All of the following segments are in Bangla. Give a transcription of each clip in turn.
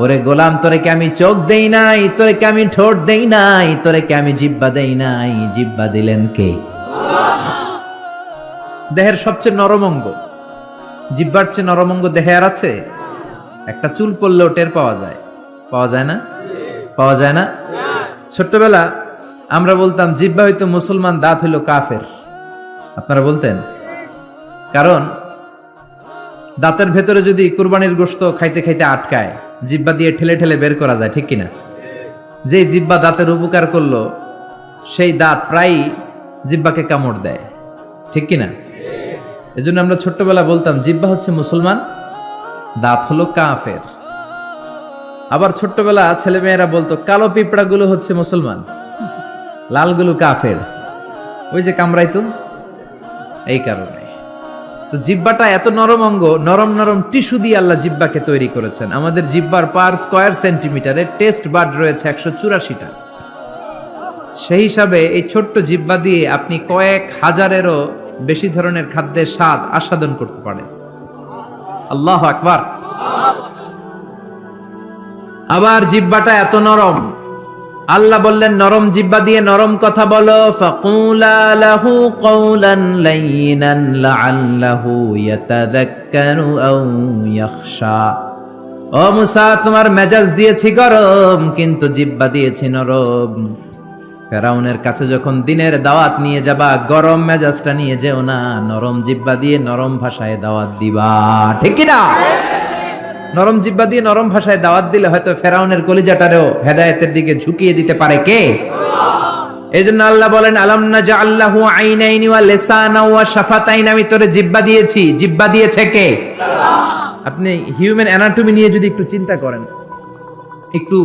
ওরে গোলাম, তোরে কি আমি চোখ দেই নাই, তোরে কি আমি ঠোঁট দেই নাই, তোরে কি আমি জিহ্বা দেই নাই? জিহ্বা দিলেন কে? দেহের সবচেয়ে নরম অঙ্গ, জিহ্বার চেয়ে নরম অঙ্গ দেহে আর আছে? একটা চুল পড়লেও টের পাওয়া যায়, পাওয়া যায় না? পাওয়া যায় না? ছোট্টবেলা আমরা বলতাম জিহ্বা হইতো মুসলমান, দাঁত হইল কাফের। আপনারা বলতেন? কারণ দাঁতের ভেতরে যদি কুরবানির গোশত খাইতে খাইতে আটকায়, জিহ্বা দিয়ে ঠেলে ঠেলে বের করা যায়, ঠিক কিনা? যে জিহ্বা দাঁতের উপকার করলো, সেই দাঁত প্রায় জিহ্বাকে কামড় দেয়, ঠিক কিনা? এজন্য আমরা ছোট্টবেলা বলতাম জিহ্বা হচ্ছে মুসলমান, দাঁত হলো কাফের। আবার ছোট্টবেলা ছেলে মেয়েরা বলতো কালো পিঁপড়া গুলো হচ্ছে মুসলমান, লালগুলো কাফের। ওই যে কামড়াইতো, এই কারণে। তো জিহ্বাটা এত নরম অঙ্গ, নরম নরম টিস্যু দিয়ে আল্লাহ জিহ্বাকে তৈরি করেছেন। আমাদের জিহ্বার পার স্কয়ার সেন্টিমিটারে টেস্ট বাড রয়েছে 184টা। সেই হিসাবে এই ছোট্ট জিহ্বা দিয়ে আপনি কয়েক হাজারেরও বেশি ধরনের খাদ্যের স্বাদ আস্বাদন করতে পারেন। আল্লাহু আকবার। আবার জিহ্বাটা এত নরম, আল্লাহ বললেন নরম জিহ্বা দিয়ে নরম কথা বলো। ফাকুলা লাহু কওলান লাইয়িনান লাআল্লাহু ইয়াতাযাক্কারু আও ইয়াখশা। ও মুসা, তোমার মেজাজ দিয়েছি গরম, কিন্তু জিহ্বা দিয়েছি নরম। ফেরাউনের কাছে যখন দিনের দাওয়াত নিয়ে যাবা, গরম মেজাজটা নিয়ে যেও না, নরম জিহ্বা দিয়ে নরম ভাষায় দাওয়াত দিবা, ঠিক কি না? নরম জিহ্বা দিয়ে নরম ভাষায় দাওয়াত দিলে হয়তো ফেরাউনের কলিজাটারেও হেদায়েতের দিকে ঝুঁকিয়ে দিতে পারে কে? এইজন্য আল্লাহ বলেন আলাম নাজআল লাহু আইনাইনি ওয়া লিসানাও ওয়া শাফাতাইন। আমি তোরে জিহ্বা দিয়েছি, জিহ্বা দিয়েছে কে? আপনি হিউম্যান অ্যানাটমি নিয়ে যদি একটু চিন্তা করেন, একটু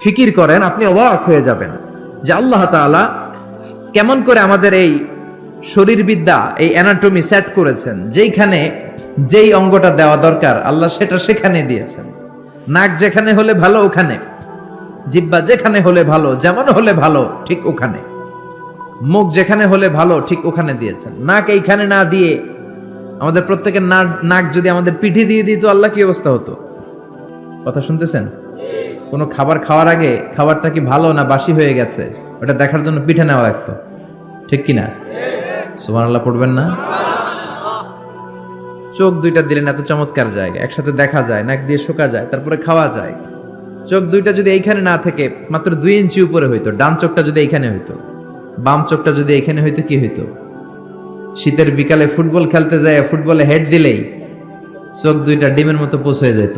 ফিকির করেন, আপনি অবাক হয়ে যাবেন যে আল্লাহ তাআলা কেমন করে আমাদের এই শরীরবিদ্যা, এই অ্যানাটমি সেট করেছেন। যেইখানে যেই অঙ্গটা দেওয়া দরকার আল্লাহ সেটা সেখানে দিয়েছেন। নাক যেখানে হলে ভালো ওখানে, জিহ্বা যেখানে হলে ভালো, যেমন হলে ভালো ঠিক ওখানে, মুখ যেখানে হলে ভালো ঠিক ওখানে দিয়েছেন। নাক এইখানে না দিয়ে আমাদের প্রত্যেকের নাক যদি আমাদের পিঠে দিয়ে দিত, আল্লাহ কি অবস্থা হতো? কথা শুনতেছেন? কোনো খাবার খাওয়ার আগে খাবারটা কি ভালো না বাসি হয়ে গেছে ওটা দেখার জন্য পিঠে নেওয়া লাগতো, ঠিক কিনা? সুবহানাল্লাহ পড়বেন না? চোখ দুইটা দিলেন এত চমৎকার জায়গা, একসাথে দেখা যায়, নাক দিয়ে শোকা যায়, তারপরে খাওয়া যায়। চোখ দুইটা যদি এইখানে না থেকে মাত্র 2 ইঞ্চি উপরে হইতো, ডান চোখটা যদি এইখানে হইতো, বাম চোখটা যদি এইখানে হইতো, কি হইতো? শীতের বিকালে ফুটবল খেলতে যায়, ফুটবলে হেড দিলেই চোখ দুইটা ডিমের মতো পোষ হয়ে যেত।